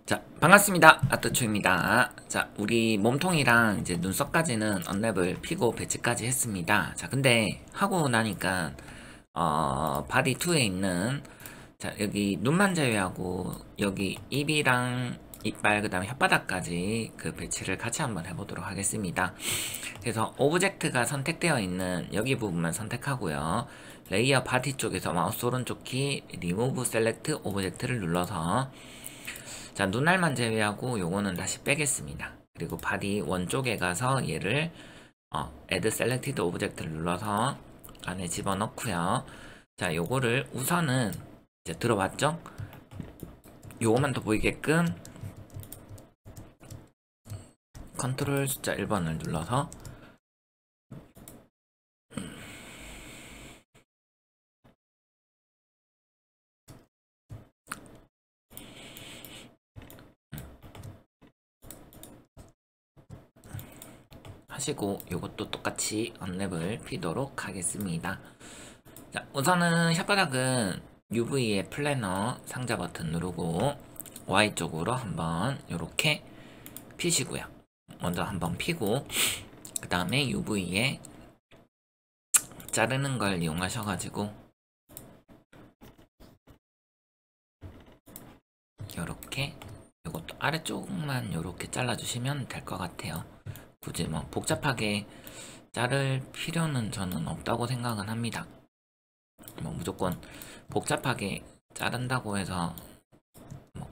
자, 반갑습니다. 아트초입니다. 자, 우리 몸통이랑 이제 눈썹까지는 언랩을 피고 배치까지 했습니다. 자, 근데 하고 나니까 바디 2에 있는 자, 여기 눈만 제외하고 여기 입이랑 이빨 그다음에 혓바닥까지 그 배치를 같이 한번 해보도록 하겠습니다. 그래서 오브젝트가 선택되어 있는 여기 부분만 선택하고요. 레이어 바디 쪽에서 마우스 오른쪽 키 리무브 셀렉트 오브젝트를 눌러서 자, 눈알만 제외하고 요거는 다시 빼겠습니다. 그리고 바디 원 쪽에 가서 얘를 Add Selected Object를 눌러서 안에 집어넣고요. 자, 요거를 우선은 이제 들어왔죠? 요거만 더 보이게끔 컨트롤 숫자 1번을 눌러서 하시고 요것도 똑같이 언랩을 피도록 하겠습니다. 자, 우선은 혓바닥은 UV의 플래너 상자 버튼 누르고 Y쪽으로 한번 요렇게 피시고요. 먼저 한번 피고 그 다음에 UV에 자르는 걸 이용하셔가지고 요렇게 요것도 아래쪽만 요렇게 잘라주시면 될 것 같아요. 굳이 뭐 복잡하게 자를 필요는 저는 없다고 생각은 합니다. 뭐 무조건 복잡하게 자른다고 해서 뭐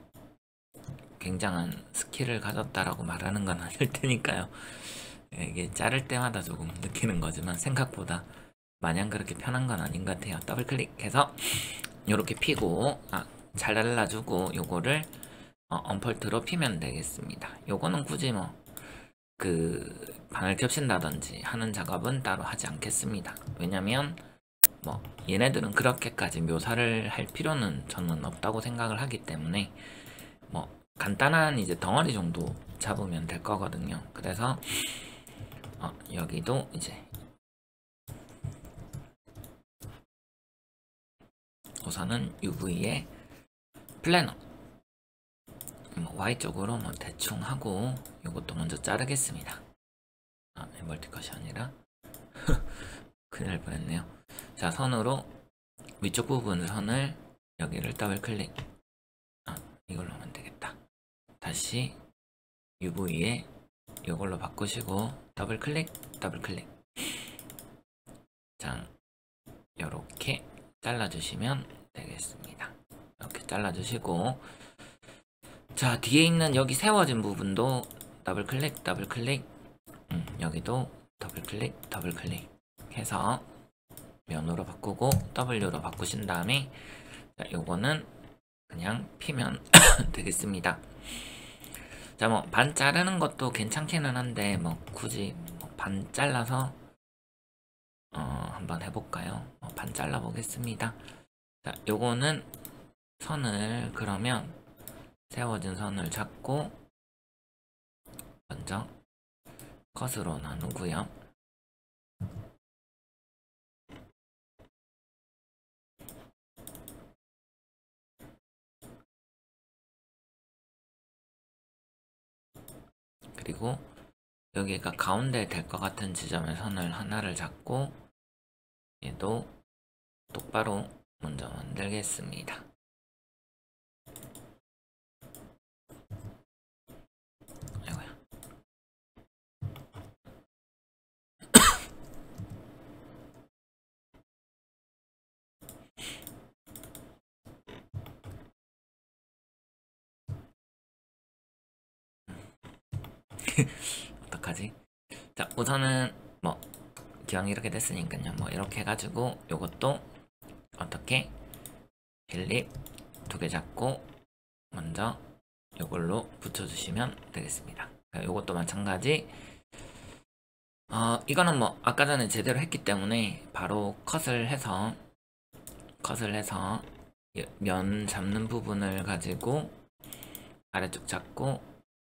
굉장한 스킬을 가졌다라고 말하는 건 아닐 테니까요. 이게 자를 때마다 조금 느끼는 거지만 생각보다 마냥 그렇게 편한 건 아닌 것 같아요. 더블 클릭해서 요렇게 피고 잘 잘라주고 요거를 언펄트로 피면 되겠습니다. 요거는 굳이 뭐 그 방을 겹친다든지 하는 작업은 따로 하지 않겠습니다. 왜냐면 뭐 얘네들은 그렇게까지 묘사를 할 필요는 저는 없다고 생각을 하기 때문에 뭐 간단한 이제 덩어리 정도 잡으면 될 거거든요. 그래서 여기도 이제 우선은 UV에 플래너 뭐 Y쪽으로 뭐 대충 하고 이것도 먼저 자르겠습니다. 멀티컷이 아니라 큰일 날 뻔했네요. 자, 선으로 위쪽 부분 선을 여기를 더블 클릭. 이걸로 하면 되겠다. 다시 UV에 이걸로 바꾸시고 더블 클릭, 더블 클릭. 자, 이렇게 잘라주시면 되겠습니다. 이렇게 잘라주시고, 자, 뒤에 있는 여기 세워진 부분도 더블 클릭, 더블 클릭. 여기도 더블 클릭, 더블 클릭 해서 면으로 바꾸고 W로 바꾸신 다음에 자, 요거는 그냥 피면 되겠습니다. 자, 뭐 반 자르는 것도 괜찮기는 한데 뭐 굳이 반 잘라서 한번 해볼까요? 반 잘라 보겠습니다. 자, 요거는 선을 그러면 세워진 선을 잡고 먼저 컷으로 나누고요. 그리고 여기가 가운데 될 것 같은 지점의 선을 하나를 잡고 얘도 똑바로 먼저 만들겠습니다. 아이고야. 어떡하지? 자, 우선은 뭐 기왕 이렇게 됐으니까요. 뭐 이렇게 해가지고 요것도 어떻게 필립 2개 잡고 먼저 요걸로 붙여주시면 되겠습니다. 요것도 마찬가지. 이거는 뭐 아까 전에 제대로 했기 때문에 바로 컷을 해서 면 잡는 부분을 가지고 아래쪽 잡고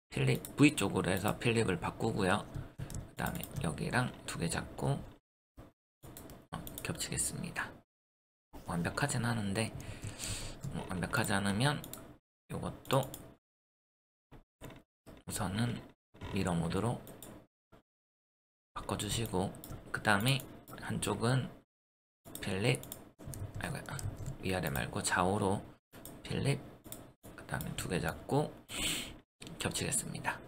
필립 V 쪽으로 해서 필립을 바꾸고요. 그 다음에 여기랑 2개 잡고 겹치겠습니다. 완벽하진 않은데 완벽하지 않으면 요것도 우선은 미러 모드로 바꿔주시고, 그 다음에 한쪽은 필립, 아이고, 위아래 말고 좌우로 필립, 그 다음에 2개 잡고 겹치겠습니다.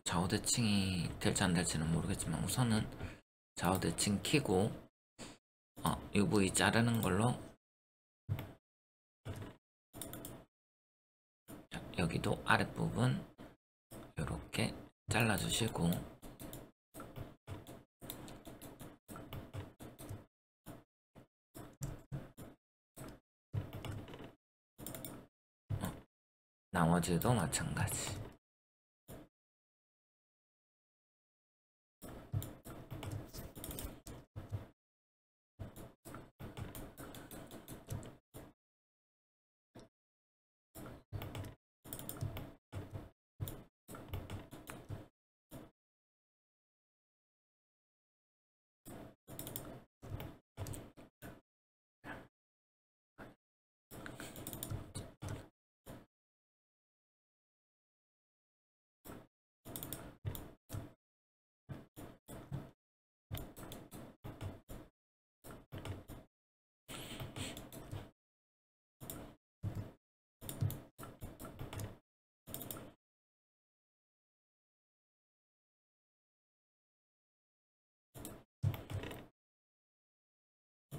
좌우 대칭이 될지 안 될지는 모르겠지만 우선은 좌우 대칭 키고 UV 자르는 걸로, 자, 여기도 아랫부분 이렇게 잘라주시고, 나머지도 마찬가지.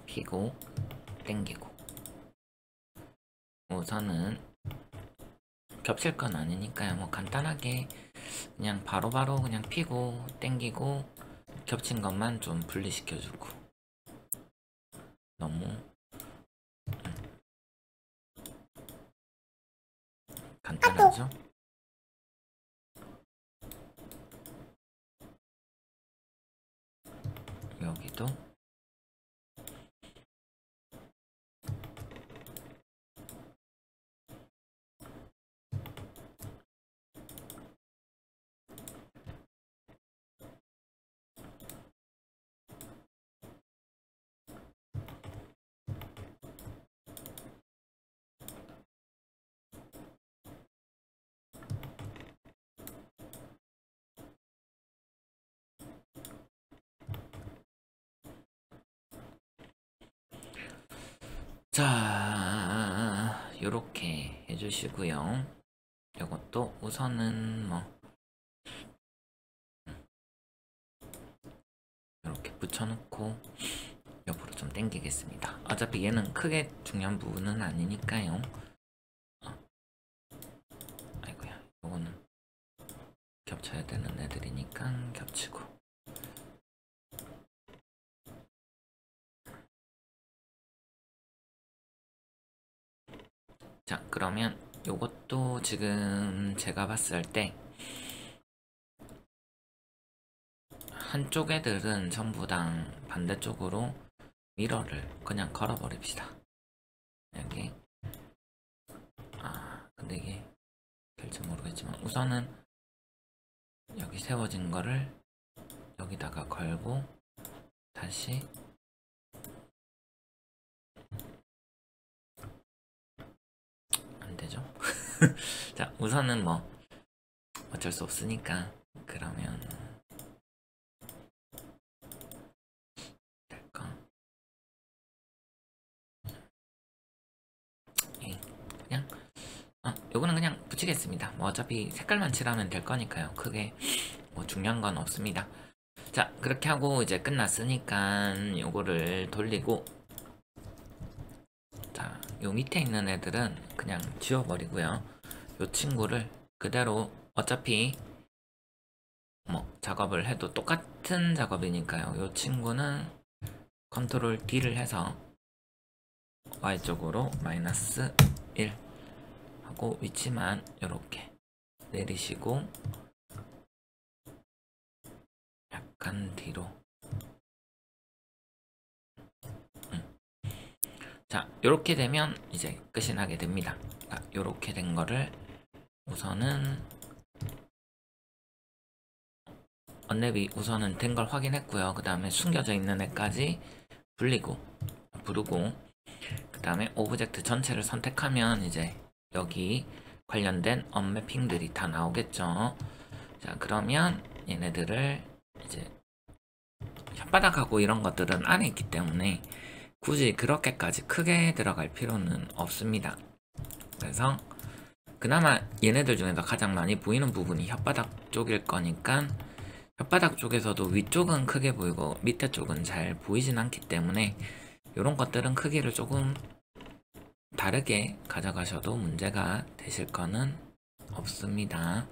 피고 당기고. 우선은 겹칠 건 아니니까요. 뭐 간단하게 그냥 바로바로 그냥 피고 당기고 겹친 것만 좀 분리시켜주고. 너무 간단하죠? 여기도 자, 요렇게 해주시고요. 이것도 우선은 뭐 이렇게 붙여놓고 옆으로 좀 당기겠습니다. 어차피 얘는 크게 중요한 부분은 아니니까요. 아이고야, 요거는 겹쳐야 되는 애들이니까 겹치고. 자, 그러면 요것도 지금 제가 봤을 때 한쪽 애들은 전부 다 반대쪽으로 미러를 그냥 걸어버립시다. 여기 근데 이게 될지 모르겠지만 우선은 여기 세워진 거를 여기다가 걸고 다시 안되죠? 자, 우선은 뭐 어쩔 수 없으니까 그러면 될까? 그냥 요거는 그냥 붙이겠습니다. 뭐 어차피 색깔만 칠하면 될 거니까요. 크게 뭐 중요한 건 없습니다. 자, 그렇게 하고 이제 끝났으니까 요거를 돌리고, 자, 요 밑에 있는 애들은 그냥 지워버리고요. 요 친구를 그대로 어차피 뭐 작업을 해도 똑같은 작업이니까요. 요 친구는 컨트롤 D를 해서 Y쪽으로 마이너스 1 하고 위치만 이렇게 내리시고 약간 뒤로. 자, 요렇게 되면 이제 끝이 나게 됩니다. 자, 요렇게 된 거를 우선은 언랩이 우선은 된 걸 확인했고요. 그 다음에 숨겨져 있는 애까지 부르고 그 다음에 오브젝트 전체를 선택하면 이제 여기 관련된 언매핑들이 다 나오겠죠. 자, 그러면 얘네들을 이제 혓바닥하고 이런 것들은 안에 있기 때문에 굳이 그렇게까지 크게 들어갈 필요는 없습니다. 그래서 그나마 얘네들 중에서 가장 많이 보이는 부분이 혓바닥 쪽일 거니까 혓바닥 쪽에서도 위쪽은 크게 보이고 밑에 쪽은 잘 보이진 않기 때문에 이런 것들은 크기를 조금 다르게 가져가셔도 문제가 되실 거는 없습니다.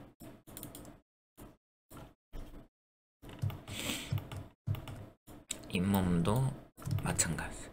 잇몸도 마찬가지.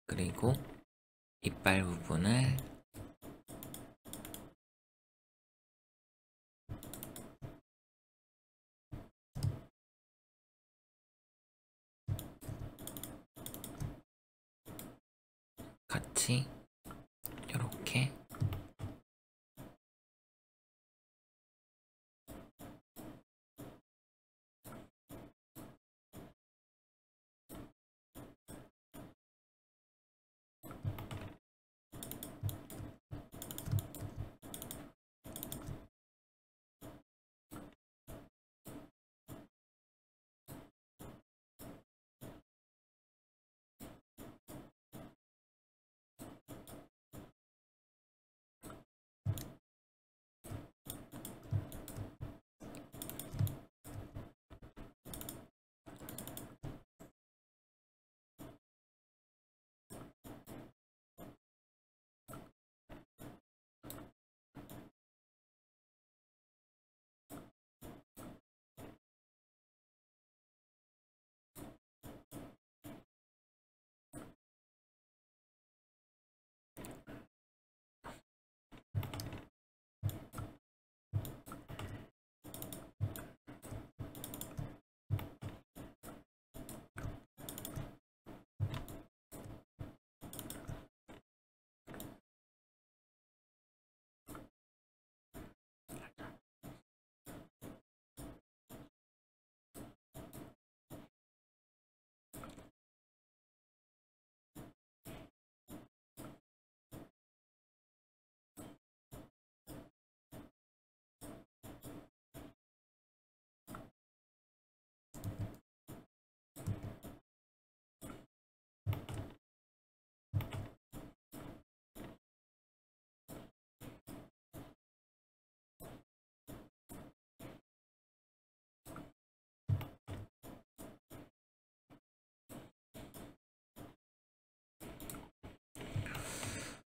그리고 이빨 부분을 같이 이렇게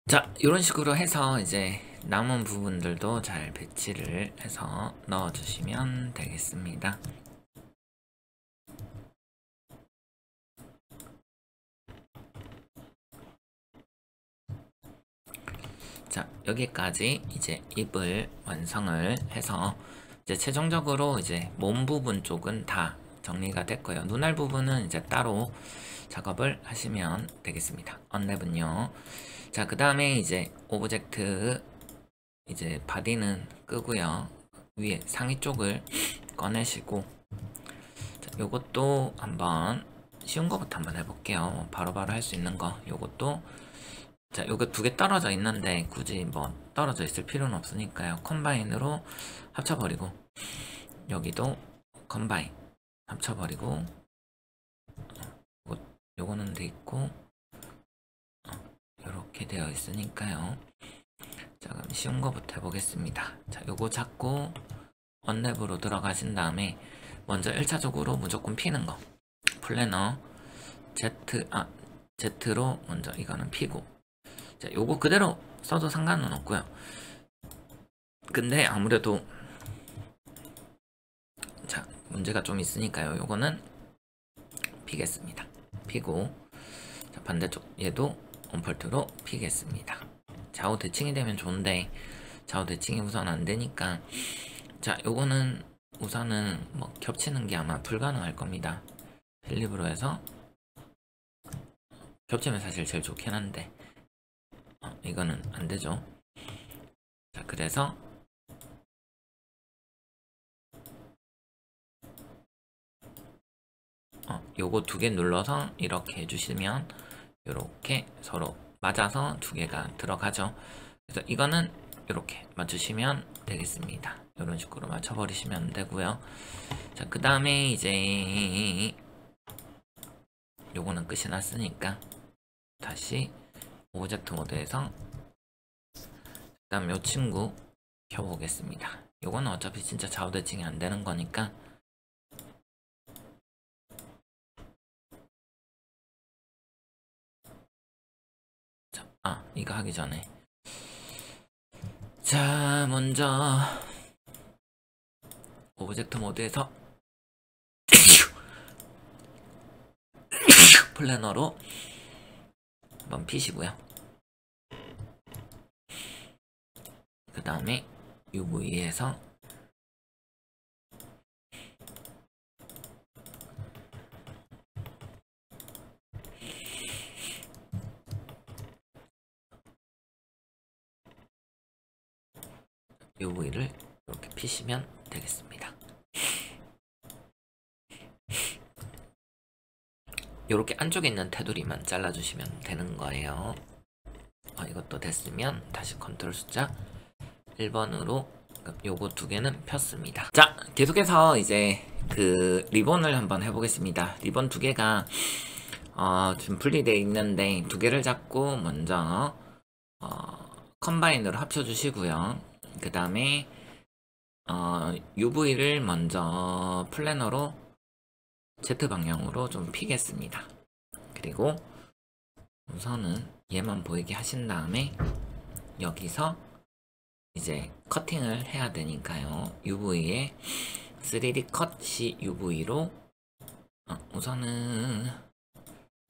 자, 이런 식으로 해서 이제 남은 부분들도 잘 배치를 해서 넣어주시면 되겠습니다. 자, 여기까지 이제 입을 완성을 해서 이제 최종적으로 이제 몸 부분 쪽은 다 정리가 됐고요. 눈알 부분은 이제 따로 작업을 하시면 되겠습니다. 언랩은요. 자, 그 다음에 이제 오브젝트 이제 바디는 끄고요. 위에 상의 쪽을 꺼내시고, 자, 요것도 한번 쉬운 거부터 한번 해볼게요. 바로바로 할 수 있는 거. 요것도 자, 요거 두 개 떨어져 있는데 굳이 뭐 떨어져 있을 필요는 없으니까요. 컴바인으로 합쳐버리고, 여기도 컴바인 합쳐버리고, 요거는 돼 있고, 이렇게 되어 있으니까요. 자, 그럼 쉬운 거부터 해보겠습니다. 자, 요거 잡고 언랩으로 들어가신 다음에 먼저 1차적으로 무조건 피는 거. 플래너 Z로 먼저 이거는 피고. 자, 요거 그대로 써도 상관은 없고요. 근데 아무래도 자, 문제가 좀 있으니까요. 요거는 피겠습니다. 피고, 자, 반대쪽 얘도 언펄트로 피겠습니다. 좌우 대칭이 되면 좋은데 좌우 대칭이 우선 안 되니까, 자, 요거는 우선은 뭐 겹치는 게 아마 불가능할 겁니다. 펠립으로 해서 겹치면 사실 제일 좋긴 한데 이거는 안 되죠. 자, 그래서 요거 두 개 눌러서 이렇게 해주시면 이렇게 서로 맞아서 두 개가 들어가죠. 그래서 이거는 이렇게 맞추시면 되겠습니다. 이런 식으로 맞춰버리시면 되고요. 자, 그 다음에 이제 요거는 끝이 났으니까 다시 오브젝트 모드에서 그 다음 요 친구 켜보겠습니다. 요거는 어차피 진짜 좌우 대칭이 안 되는 거니까 이거 하기 전에 자, 먼저 오브젝트 모드에서 플래너로 한번 피시고요. 그 다음에 UV에서 UV를 이렇게 피시면 되겠습니다. 이렇게 안쪽에 있는 테두리만 잘라주시면 되는 거예요. 이것도 됐으면 다시 컨트롤 숫자 1번으로 요거 두 개는 폈습니다. 자, 계속해서 이제 그 리본을 한번 해보겠습니다. 리본 두 개가 지금 분리되어 있는데 두 개를 잡고 먼저 컴바인으로 합쳐주시고요. 그 다음에 UV를 먼저 플래너로 Z방향으로 좀 피겠습니다. 그리고 우선은 얘만 보이게 하신 다음에 여기서 이제 커팅을 해야 되니까요. UV에 3D 컷 C UV로 우선은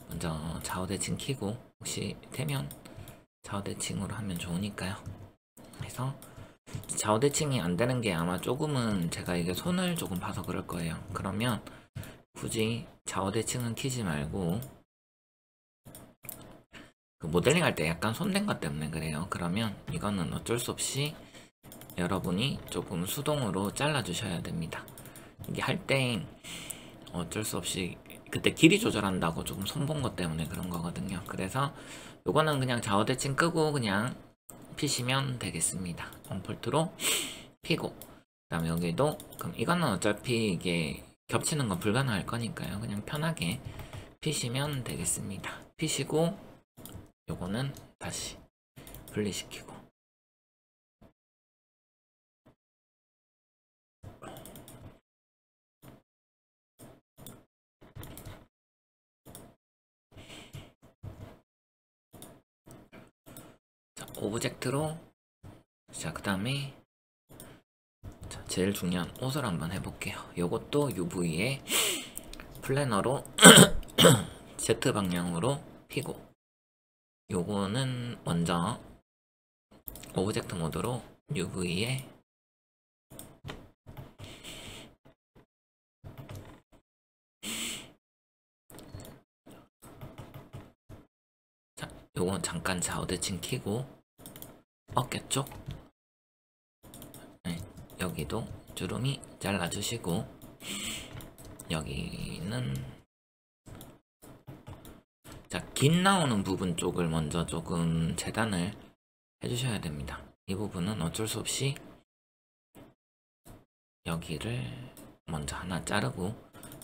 먼저 좌우 대칭 키고, 혹시 되면 좌우 대칭으로 하면 좋으니까요. 그래서 좌우 대칭이 안 되는 게 아마 조금은 제가 이게 손을 조금 봐서 그럴 거예요. 그러면 굳이 좌우 대칭은 키지 말고 그 모델링 할 때 약간 손댄 것 때문에 그래요. 그러면 이거는 어쩔 수 없이 여러분이 조금 수동으로 잘라 주셔야 됩니다. 이게 할 때 어쩔 수 없이 그때 길이 조절한다고 조금 손본 것 때문에 그런 거거든요. 그래서 요거는 그냥 좌우 대칭 끄고 그냥 피시면 되겠습니다. 언폴트로 피고, 그 다음에 여기도, 그럼 이거는 어차피 이게 겹치는 건 불가능할 거니까요. 그냥 편하게 피시면 되겠습니다. 피시고 요거는 다시 분리시키고, 자, 오브젝트로, 자, 그 다음에 제일 중요한 옷을 한번 해볼게요. 요것도 UV에 플래너로 Z 방향으로 피고, 요거는 먼저 오브젝트 모드로 UV에 자, 요건 잠깐 좌우 대칭 키고 어깨 쪽, 네, 여기도 주름이 잘라주시고, 여기는 자, 긴 나오는 부분 쪽을 먼저 조금 재단을 해주셔야 됩니다. 이 부분은 어쩔 수 없이 여기를 먼저 하나 자르고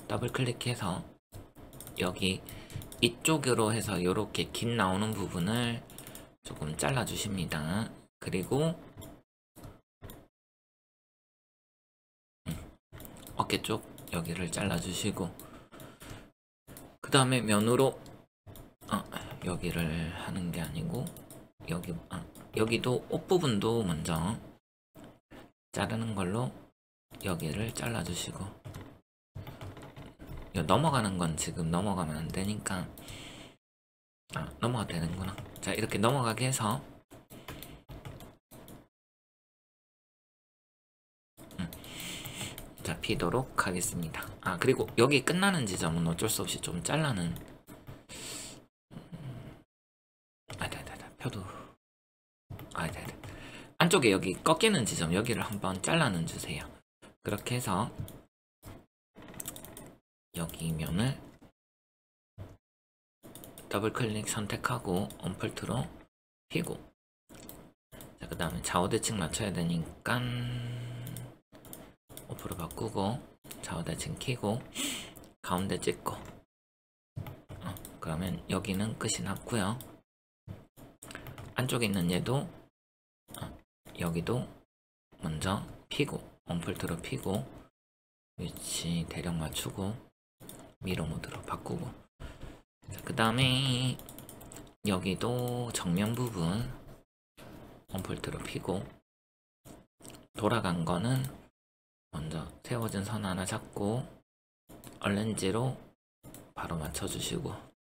더블 클릭해서 여기 이쪽으로 해서 이렇게 긴 나오는 부분을 조금 잘라 주십니다. 그리고 어깨 쪽 여기를 잘라주시고, 그 다음에 면으로 여기를 하는 게 아니고 여기도 옷 부분도 먼저 자르는 걸로 여기를 잘라주시고, 넘어가는 건 지금 넘어가면 안 되니까 넘어가도 되는구나. 자, 이렇게 넘어가게 해서 자, 피도록 하겠습니다. 그리고 여기 끝나는 지점은 어쩔 수 없이 좀 잘라는 펴도 안쪽에 여기 꺾이는 지점 여기를 한번 잘라는 주세요. 그렇게 해서 여기 면을 더블 클릭 선택하고 언폴트로 피고, 자, 그 다음에 좌우 대칭 맞춰야 되니까 오프로 바꾸고 좌우 대칭 키고 가운데 찍고, 그러면 여기는 끝이 났고요. 안쪽에 있는 얘도 여기도 먼저 피고 언폴트로 피고 위치 대략 맞추고 미러 모드로 바꾸고, 그 다음에 여기도 정면 부분 언폴트로 피고, 돌아간 거는 먼저 세워진 선 하나 잡고 얼렌지로 바로 맞춰주시고,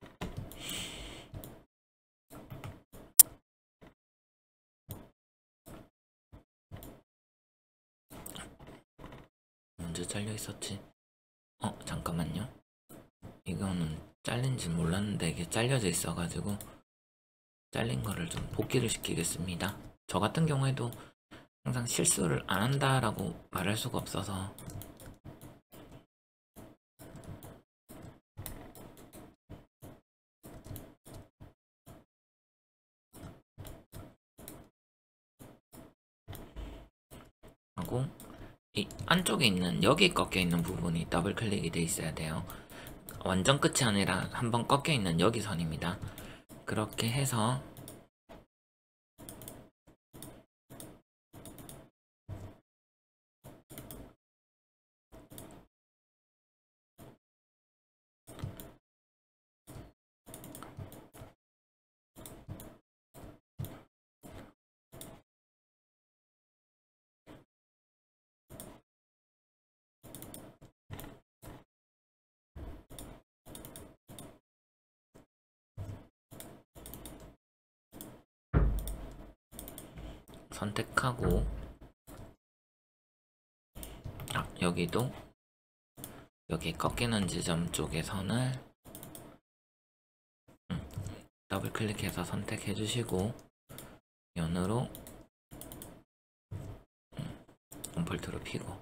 언제 잘려 있었지? 잠깐만요. 이거는 잘린지 몰랐는데 이게 잘려져 있어가지고 잘린 거를 좀 복귀를 시키겠습니다. 저 같은 경우에도 항상 실수를 안 한다라고 말할 수가 없어서 하고, 이 안쪽에 있는 여기 꺾여 있는 부분이 더블 클릭이 돼 있어야 돼요. 완전 끝이 아니라 한번 꺾여 있는 여기 선입니다. 그렇게 해서 선택하고, 여기도 여기 꺾이는 지점 쪽에 선을 더블 클릭해서 선택해 주시고 면으로 언폴트로 피고,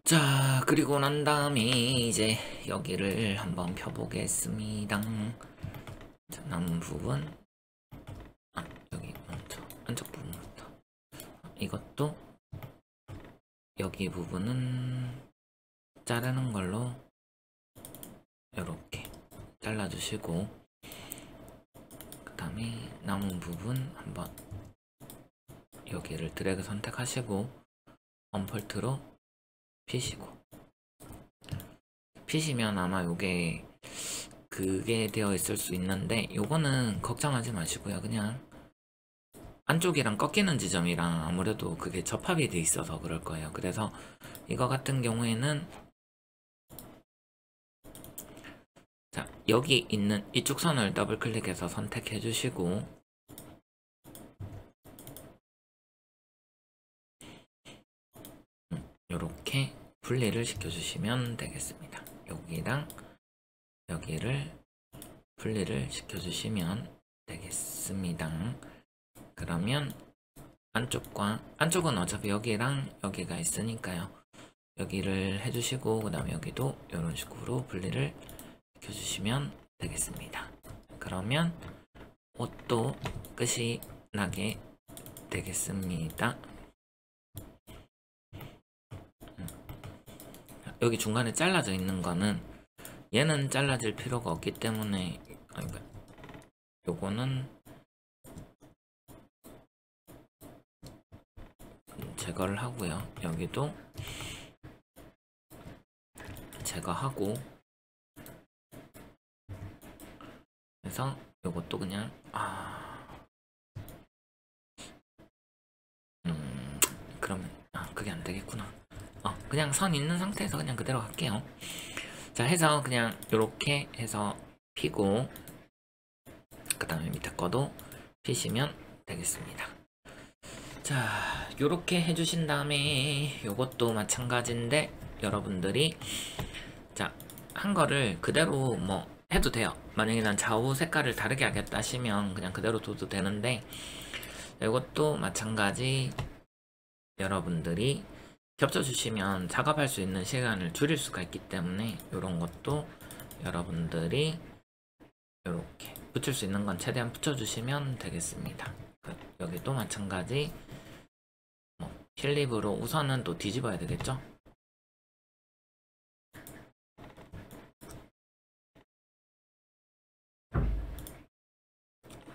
자, 그리고 난 다음에 이제 여기를 한번 펴보겠습니다. 자, 남은 부분 여기 먼저 안쪽 부분부터, 이것도 여기 부분은 자르는 걸로 이렇게 잘라주시고, 그 다음에 남은 부분 한번 여기를 드래그 선택하시고 언폴트로 피시고, 피시면 아마 요게 그게 되어 있을 수 있는데 요거는 걱정하지 마시고요. 그냥 안쪽이랑 꺾이는 지점이랑 아무래도 그게 접합이 돼 있어서 그럴 거예요. 그래서 이거 같은 경우에는 자, 여기 있는 이쪽 선을 더블 클릭해서 선택해 주시고 요렇게 분리를 시켜주시면 되겠습니다. 여기랑 여기를 분리를 시켜주시면 되겠습니다. 그러면 안쪽은 어차피 여기랑 여기가 있으니까요. 여기를 해주시고 그 다음에 여기도 이런 식으로 분리를 시켜주시면 되겠습니다. 그러면 옷도 끝이 나게 되겠습니다. 여기 중간에 잘라져 있는 거는 얘는 잘라질 필요가 없기 때문에 요거는 제거를 하고요. 여기도 제거하고, 그래서 요것도 그냥 그러면 그게 안 되겠구나. 그냥 선 있는 상태에서 그냥 그대로 갈게요. 자, 해서 그냥 요렇게 해서 피고 그 다음에 밑에 거도 피시면 되겠습니다. 자, 요렇게 해주신 다음에 요것도 마찬가지인데 여러분들이 자, 한 거를 그대로 뭐 해도 돼요. 만약에 난 좌우 색깔을 다르게 하겠다 하시면 그냥 그대로 둬도 되는데, 이것도 마찬가지 여러분들이 겹쳐주시면 작업할 수 있는 시간을 줄일 수가 있기 때문에 이런 것도 여러분들이 이렇게 붙일 수 있는 건 최대한 붙여주시면 되겠습니다. 여기도 마찬가지 필립으로 우선은 또 뒤집어야 되겠죠?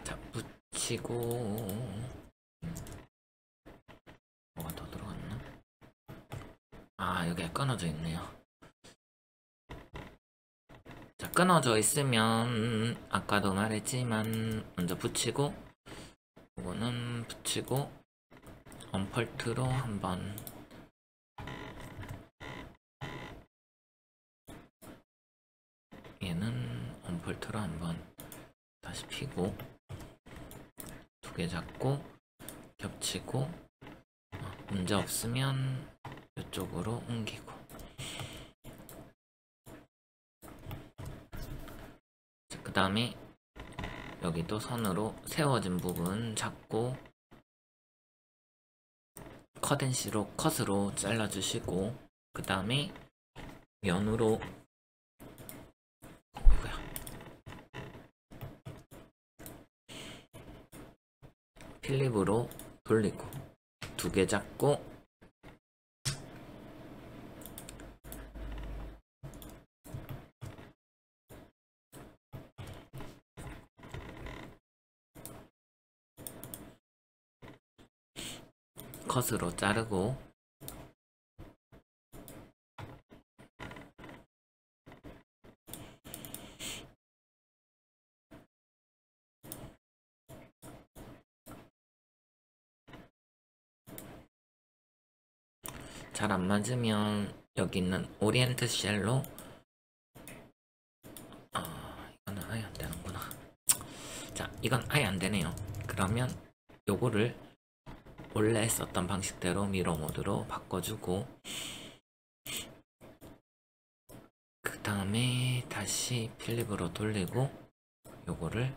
자, 붙이고 뭐가 더 들어갔나? 여기가 끊어져 있네요. 자, 끊어져 있으면 아까도 말했지만 먼저 붙이고, 이거는 붙이고 언펄트로 한번 얘는 언펄트로 한번 다시 피고 두 개 잡고 겹치고 문제 없으면 이쪽으로 옮기고, 그 다음에 여기도 선으로 세워진 부분 잡고 컷앤시로 컷으로 잘라주시고, 그 다음에 면으로 필립으로 돌리고 두 개 잡고 컷으로 자르고, 잘 안 맞으면 여기 있는 오리엔트 쉘로 이거는 아예 안 되는구나. 자, 이건 아예 안 되네요. 그러면 요거를 원래 썼던 방식대로 미러 모드로 바꿔주고, 그 다음에 다시 필립으로 돌리고 요거를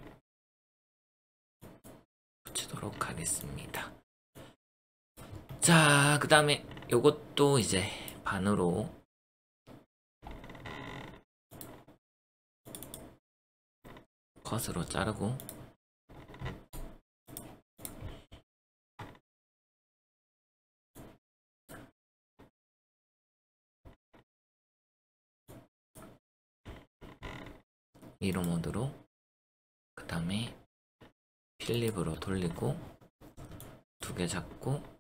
붙이도록 하겠습니다. 자, 그 다음에 요것도 이제 반으로 컷으로 자르고 미러 모드로, 그 다음에 필립으로 돌리고 두 개 잡고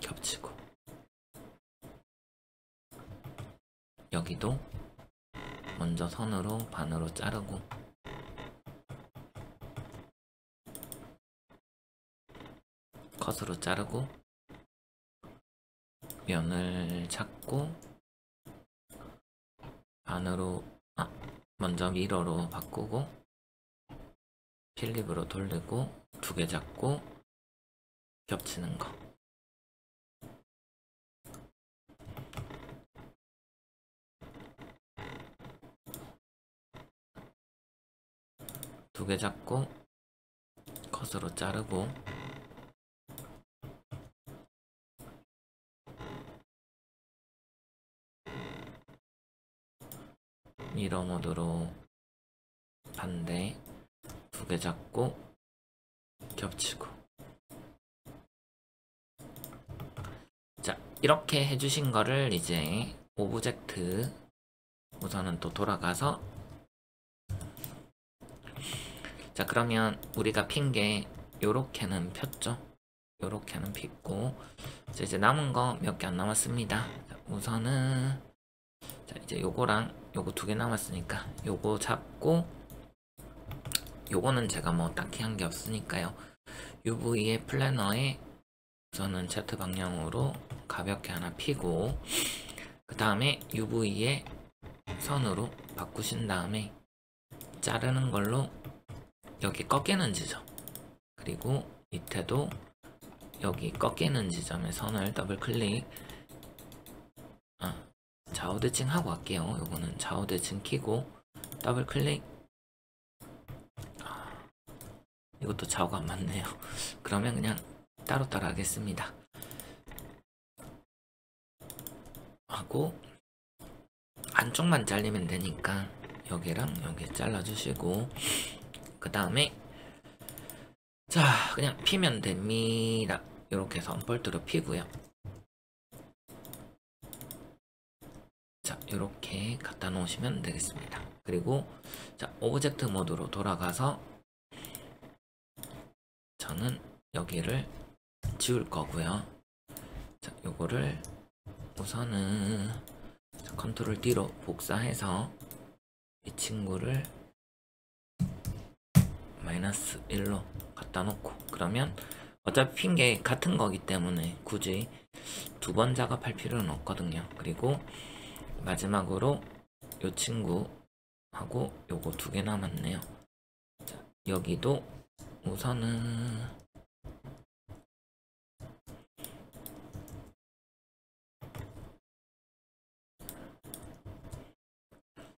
겹치고, 여기도 먼저 선으로 반으로 자르고 컷으로 자르고 면을 잡고 반으로 먼저 미러로 바꾸고 필립으로 돌리고 두 개 잡고 겹치는 거, 두 개 잡고 컷으로 자르고 미러 모드로 반대 2개 잡고 겹치고. 자, 이렇게 해주신 거를 이제 오브젝트 우선은 또 돌아가서, 자 그러면 우리가 핀 게 요렇게는 폈죠. 요렇게는 폈고, 이제 남은 거 몇 개 안 남았습니다. 자, 우선은 자 이제 요거랑 요거 2개 남았으니까 요거 잡고, 요거는 제가 뭐 딱히 한 게 없으니까요. UV의 플래너에 우선은 Z 방향으로 가볍게 하나 피고, 그 다음에 UV의 선으로 바꾸신 다음에 자르는 걸로 여기 꺾이는 지점, 그리고 밑에도 여기 꺾이는 지점에 선을 더블 클릭, 좌우 대칭 하고 할게요. 요거는 좌우 대칭 키고 더블 클릭. 이것도 좌우가 안 맞네요. 그러면 그냥 따로따로 하겠습니다. 하고 안쪽만 잘리면 되니까 여기랑 여기 잘라주시고, 그 다음에 자 그냥 피면 됩니다. 이렇게 해서 언볼트로 피고요. 자 이렇게 갖다 놓으시면 되겠습니다. 그리고 자 오브젝트 모드로 돌아가서 저는 여기를 지울 거고요. 자 요거를 우선은 컨트롤 D로 복사해서 이 친구를 -1로 갖다 놓고, 그러면 어차피 핀 게 같은 거기 때문에 굳이 2번 작업할 필요는 없거든요. 그리고 마지막으로 요 친구하고 요거 2개 남았네요. 자, 여기도 우선은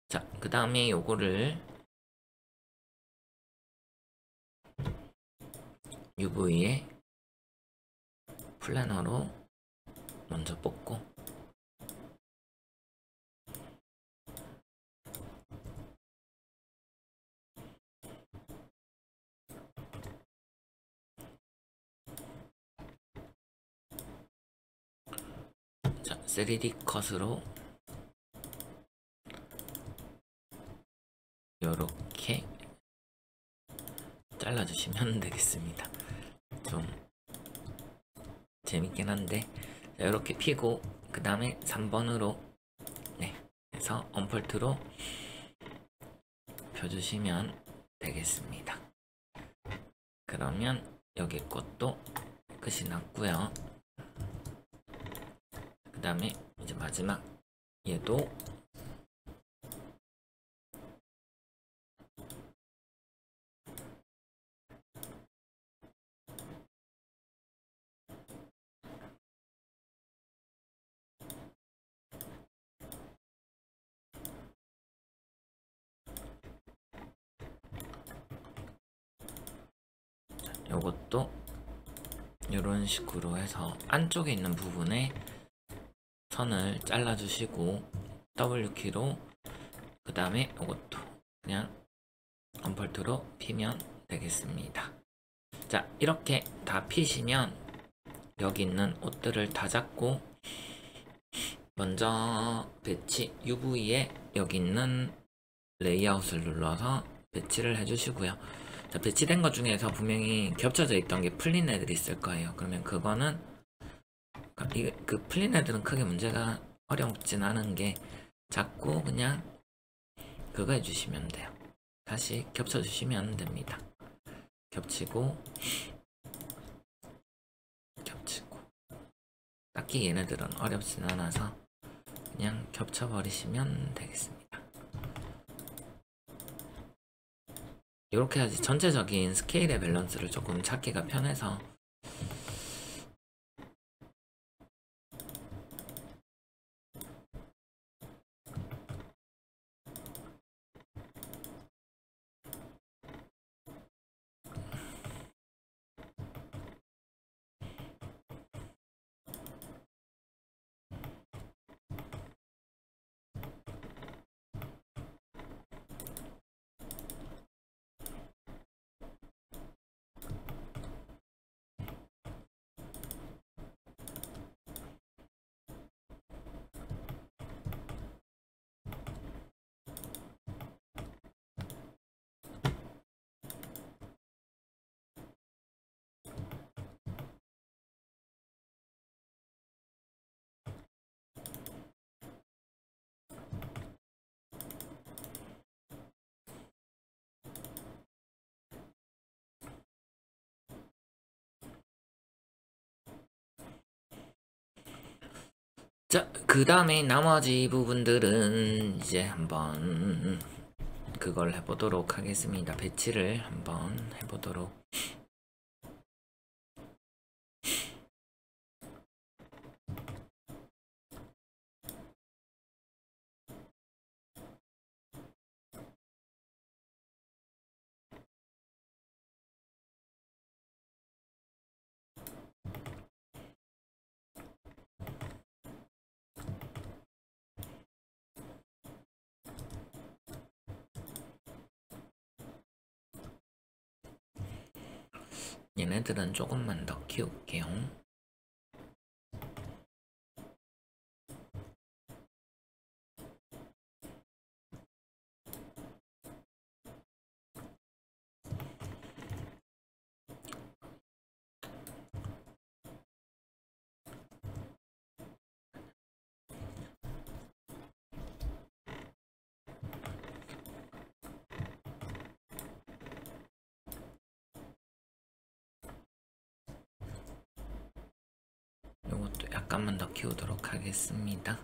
자 그 다음에 요거를 UV에 플래너로 먼저 뽑고, 자 3D 컷으로 요렇게 잘라주시면 되겠습니다. 좀 재밌긴 한데, 자, 이렇게 피고 그 다음에 3번으로 해서 언폴트로 펴주시면 되겠습니다. 그러면 여기 것도 끝이 났고요. 그 다음에 이제 마지막 얘도 요것도 이런 식으로 해서 안쪽에 있는 부분에 선을 잘라주시고 W키로, 그 다음에 요것도 그냥 언폴트로 피면 되겠습니다. 자 이렇게 다 피시면 여기 있는 옷들을 다 잡고, 먼저 배치 UV에 여기 있는 레이아웃을 눌러서 배치를 해주시고요. 자, 배치된 것 중에서 분명히 겹쳐져 있던 게 풀린 애들이 있을 거예요. 그러면 그거는 그 풀린 애들은 크게 문제가 어렵진 않은 게, 자꾸 그냥 그거 해주시면 돼요. 다시 겹쳐주시면 됩니다. 겹치고 딱히 얘네들은 어렵진 않아서 그냥 겹쳐버리시면 되겠습니다. 이렇게 해야지 전체적인 스케일의 밸런스를 조금 찾기가 편해서. 자, 그 다음에 나머지 부분들은 이제 한번 그걸 해보도록 하겠습니다. 배치를 한번 해보도록. 얘네들은 조금만 더 키울게요. 요것도 약간만 더 키우도록 하겠습니다.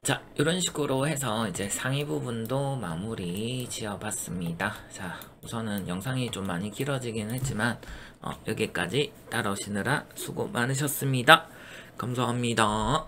자, 이런 식으로 해서 이제 상의 부분도 마무리 지어봤습니다. 자, 우선은 영상이 좀 많이 길어지긴 했지만 여기까지 따라오시느라 수고 많으셨습니다. 감사합니다.